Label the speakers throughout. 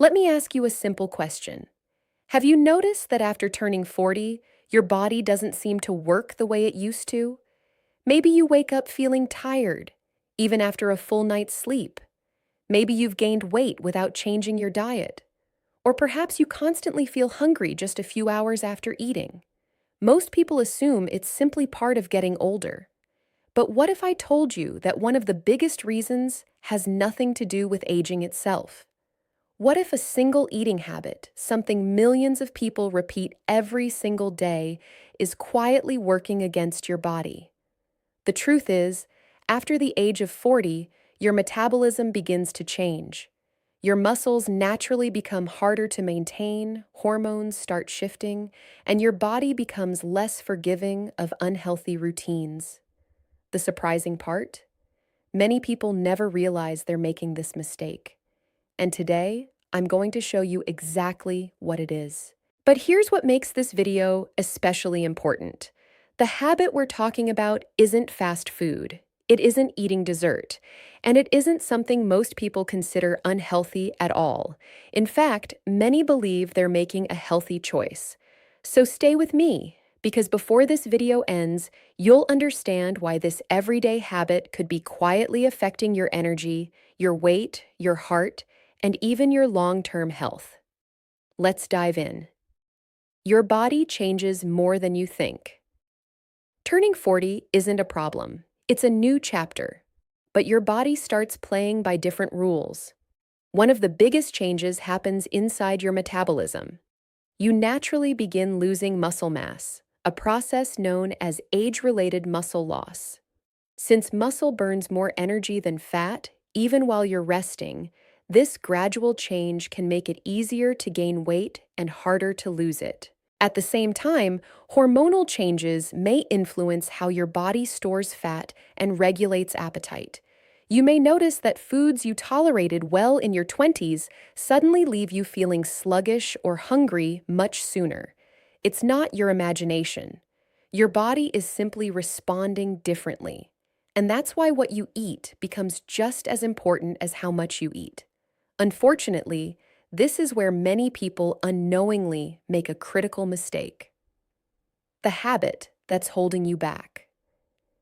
Speaker 1: Let me ask you a simple question. Have you noticed that after turning 40, your body doesn't seem to work the way it used to? Maybe you wake up feeling tired, even after a full night's sleep. Maybe you've gained weight without changing your diet. Or perhaps you constantly feel hungry just a few hours after eating. Most people assume it's simply part of getting older. But what if I told you that one of the biggest reasons has nothing to do with aging itself? What if a single eating habit, something millions of people repeat every single day, is quietly working against your body? The truth is, after the age of 40, your metabolism begins to change. Your muscles naturally become harder to maintain, hormones start shifting, and your body becomes less forgiving of unhealthy routines. The surprising part? Many people never realize they're making this mistake. And today, I'm going to show you exactly what it is. But here's what makes this video especially important. The habit we're talking about isn't fast food. It isn't eating dessert. And it isn't something most people consider unhealthy at all. In fact, many believe they're making a healthy choice. So stay with me, because before this video ends, you'll understand why this everyday habit could be quietly affecting your energy, your weight, your heart, and even your long-term health. Let's dive in. Your body changes more than you think. Turning 40 isn't a problem. It's a new chapter. But your body starts playing by different rules. One of the biggest changes happens inside your metabolism. You naturally begin losing muscle mass, a process known as age-related muscle loss. Since muscle burns more energy than fat, even while you're resting, this gradual change can make it easier to gain weight and harder to lose it. At the same time, hormonal changes may influence how your body stores fat and regulates appetite. You may notice that foods you tolerated well in your 20s suddenly leave you feeling sluggish or hungry much sooner. It's not your imagination. Your body is simply responding differently. And that's why what you eat becomes just as important as how much you eat. Unfortunately, this is where many people unknowingly make a critical mistake. The habit that's holding you back.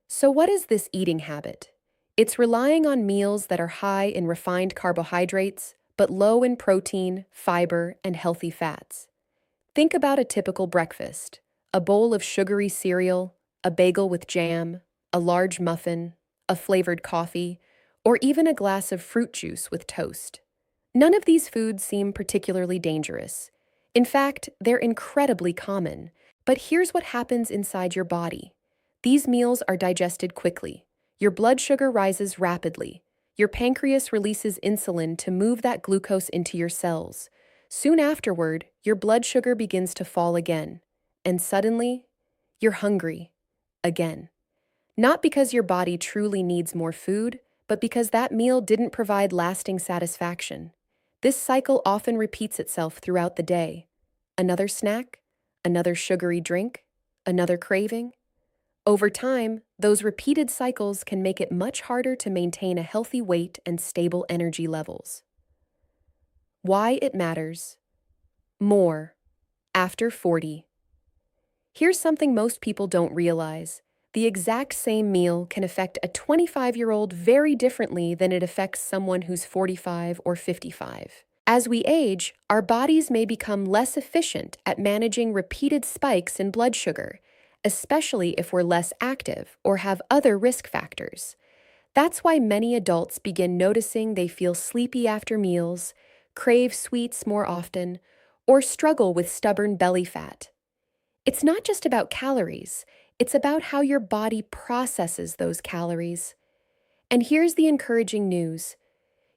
Speaker 1: So what is this eating habit? It's relying on meals that are high in refined carbohydrates, but low in protein, fiber, and healthy fats. Think about a typical breakfast: a bowl of sugary cereal, a bagel with jam, a large muffin, a flavored coffee, or even a glass of fruit juice with toast. None of these foods seem particularly dangerous. In fact, they're incredibly common. But here's what happens inside your body. These meals are digested quickly. Your blood sugar rises rapidly. Your pancreas releases insulin to move that glucose into your cells. Soon afterward, your blood sugar begins to fall again. And suddenly, you're hungry again. Not because your body truly needs more food, but because that meal didn't provide lasting satisfaction. This cycle often repeats itself throughout the day. Another snack, another sugary drink, another craving. Over time, those repeated cycles can make it much harder to maintain a healthy weight and stable energy levels. Why it matters. More. After 40. Here's something most people don't realize. The exact same meal can affect a 25-year-old very differently than it affects someone who's 45 or 55. As we age, our bodies may become less efficient at managing repeated spikes in blood sugar, especially if we're less active or have other risk factors. That's why many adults begin noticing they feel sleepy after meals, crave sweets more often, or struggle with stubborn belly fat. It's not just about calories. It's about how your body processes those calories. And here's the encouraging news.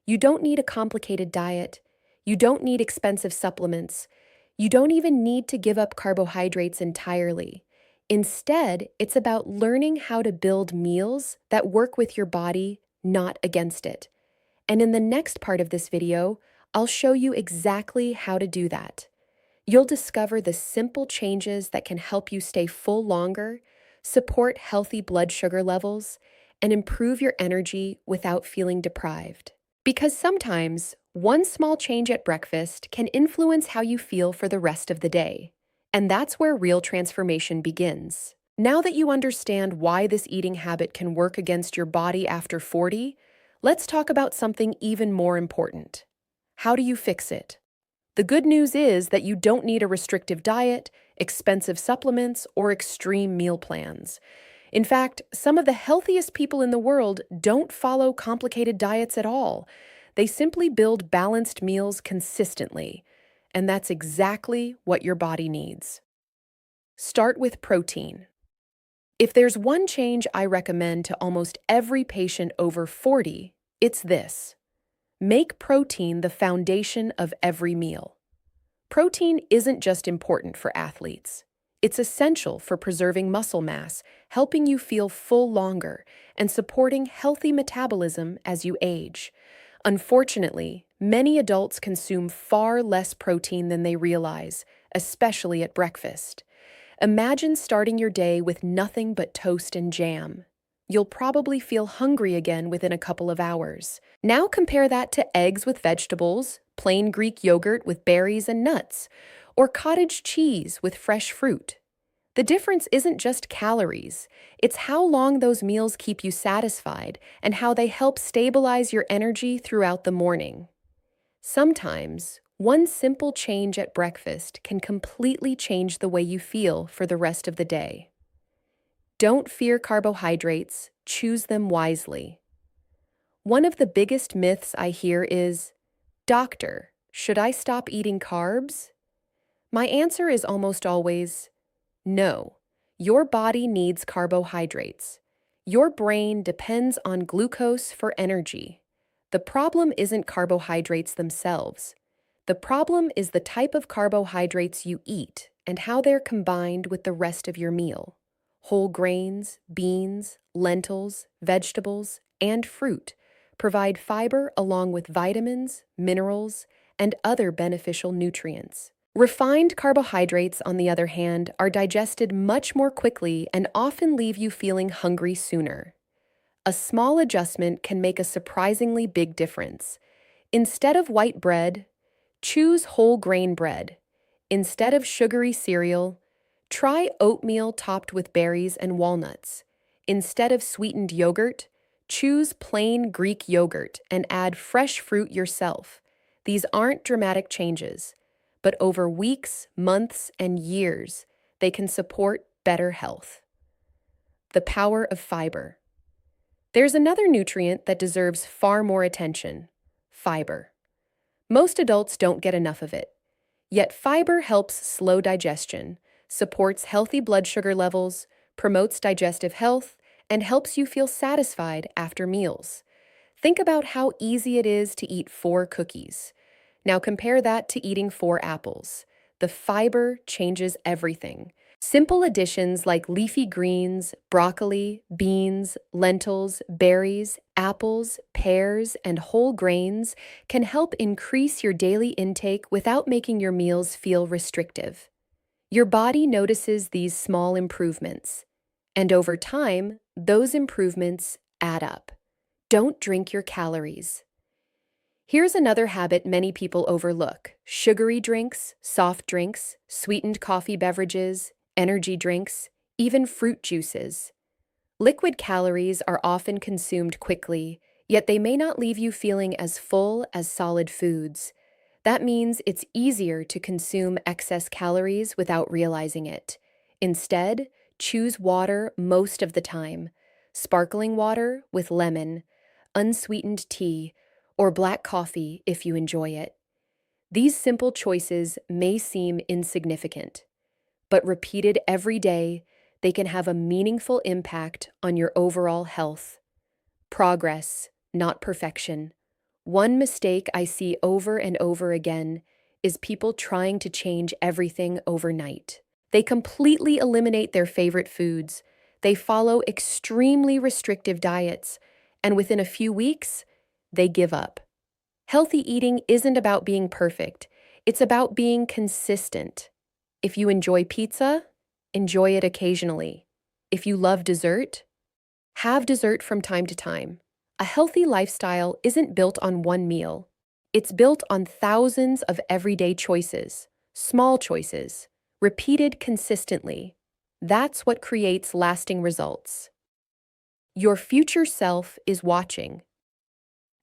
Speaker 1: You don't need a complicated diet. You don't need expensive supplements. You don't even need to give up carbohydrates entirely. Instead, it's about learning how to build meals that work with your body, not against it. And in the next part of this video, I'll show you exactly how to do that. You'll discover the simple changes that can help you stay full longer, support healthy blood sugar levels, and improve your energy without feeling deprived. Because sometimes, One small change at breakfast can influence how you feel for the rest of the day. And that's where real transformation begins. Now that you understand why this eating habit can work against your body after 40, let's talk about something even more important. How do you fix it? The good news is that you don't need a restrictive diet, expensive supplements, or extreme meal plans. In fact, some of the healthiest people in the world don't follow complicated diets at all. They simply build balanced meals consistently, and that's exactly what your body needs. Start with protein. If there's one change I recommend to almost every patient over 40, it's this. Make protein the foundation of every meal. Protein isn't just important for athletes. It's essential for preserving muscle mass, helping you feel full longer, and supporting healthy metabolism as you age. Unfortunately, many adults consume far less protein than they realize, especially at breakfast. Imagine starting your day with nothing but toast and jam. You'll probably feel hungry again within a couple of hours. Now compare that to eggs with vegetables, plain Greek yogurt with berries and nuts, or cottage cheese with fresh fruit. The difference isn't just calories, it's how long those meals keep you satisfied and how they help stabilize your energy throughout the morning. Sometimes, one simple change at breakfast can completely change the way you feel for the rest of the day. Don't fear carbohydrates, choose them wisely. One of the biggest myths I hear is, "Doctor, should I stop eating carbs?" My answer is almost always, no. Your body needs carbohydrates. Your brain depends on glucose for energy. The problem isn't carbohydrates themselves. The problem is the type of carbohydrates you eat and how they're combined with the rest of your meal. Whole grains, beans, lentils, vegetables, and fruit provide fiber along with vitamins, minerals, and other beneficial nutrients. Refined carbohydrates, on the other hand, are digested much more quickly and often leave you feeling hungry sooner. A small adjustment can make a surprisingly big difference. Instead of white bread, choose whole grain bread. Instead of sugary cereal, try oatmeal topped with berries and walnuts. Instead of sweetened yogurt, choose plain Greek yogurt and add fresh fruit yourself. These aren't dramatic changes, but over weeks, months, and years, they can support better health. The power of fiber. There's another nutrient that deserves far more attention: fiber. Most adults don't get enough of it. Yet fiber helps slow digestion, supports healthy blood sugar levels, promotes digestive health, and helps you feel satisfied after meals. Think about how easy it is to eat 4 cookies. Now compare that to eating 4 apples. The fiber changes everything. Simple additions like leafy greens, broccoli, beans, lentils, berries, apples, pears, and whole grains can help increase your daily intake without making your meals feel restrictive. Your body notices these small improvements, and over time, those improvements add up. Don't drink your calories. Here's another habit many people overlook: sugary drinks, soft drinks, sweetened coffee beverages, energy drinks, even fruit juices. Liquid calories are often consumed quickly, yet they may not leave you feeling as full as solid foods. That means it's easier to consume excess calories without realizing it. Instead, choose water most of the time: sparkling water with lemon, unsweetened tea, or black coffee if you enjoy it. These simple choices may seem insignificant, but repeated every day, they can have a meaningful impact on your overall health. Progress, not perfection. One mistake I see over and over again is people trying to change everything overnight. They completely eliminate their favorite foods. They follow extremely restrictive diets, and within a few weeks, they give up. Healthy eating isn't about being perfect. It's about being consistent. If you enjoy pizza, enjoy it occasionally. If you love dessert, have dessert from time to time. A healthy lifestyle isn't built on one meal. It's built on thousands of everyday choices, small choices, repeated consistently. That's what creates lasting results. Your future self is watching.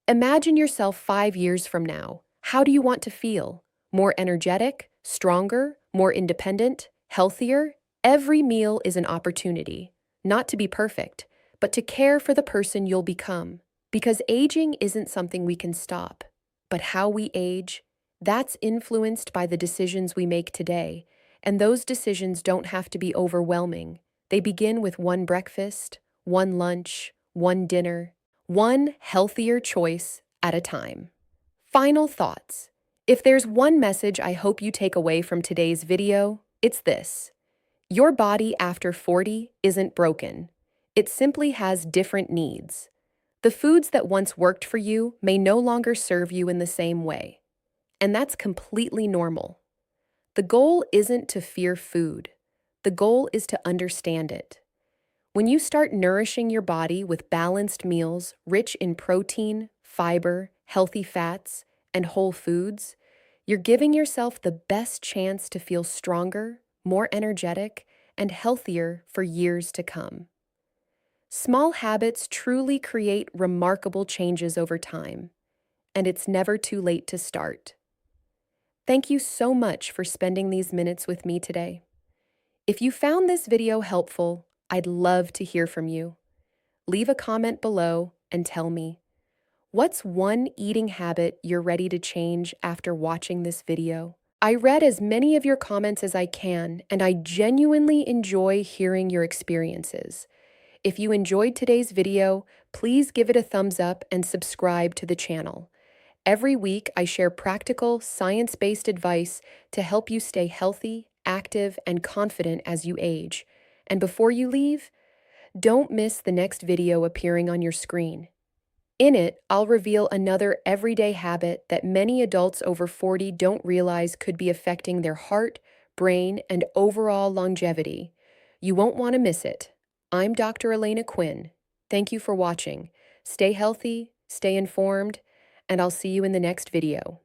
Speaker 1: Imagine yourself 5 years from now. How do you want to feel? More energetic, stronger, more independent, healthier? Every meal is an opportunity, not to be perfect, but to care for the person you'll become. Because aging isn't something we can stop, but how we age, that's influenced by the decisions we make today. And those decisions don't have to be overwhelming. They begin with one breakfast, one lunch, one dinner, one healthier choice at a time. Final thoughts. If there's one message I hope you take away from today's video, it's this. Your body after 40 isn't broken. It simply has different needs. The foods that once worked for you may no longer serve you in the same way. And that's completely normal. The goal isn't to fear food. The goal is to understand it. When you start nourishing your body with balanced meals rich in protein, fiber, healthy fats, and whole foods, you're giving yourself the best chance to feel stronger, more energetic, and healthier for years to come. Small habits truly create remarkable changes over time, and it's never too late to start. Thank you so much for spending these minutes with me today. If you found this video helpful, I'd love to hear from you. Leave a comment below and tell me, what's one eating habit you're ready to change after watching this video? I read as many of your comments as I can, and I genuinely enjoy hearing your experiences. If you enjoyed today's video, please give it a thumbs up and subscribe to the channel. Every week, I share practical, science-based advice to help you stay healthy, active, and confident as you age. And before you leave, don't miss the next video appearing on your screen. In it, I'll reveal another everyday habit that many adults over 40 don't realize could be affecting their heart, brain, and overall longevity. You won't want to miss it. I'm Dr. Elena Quinn. Thank you for watching. Stay healthy, stay informed, and I'll see you in the next video.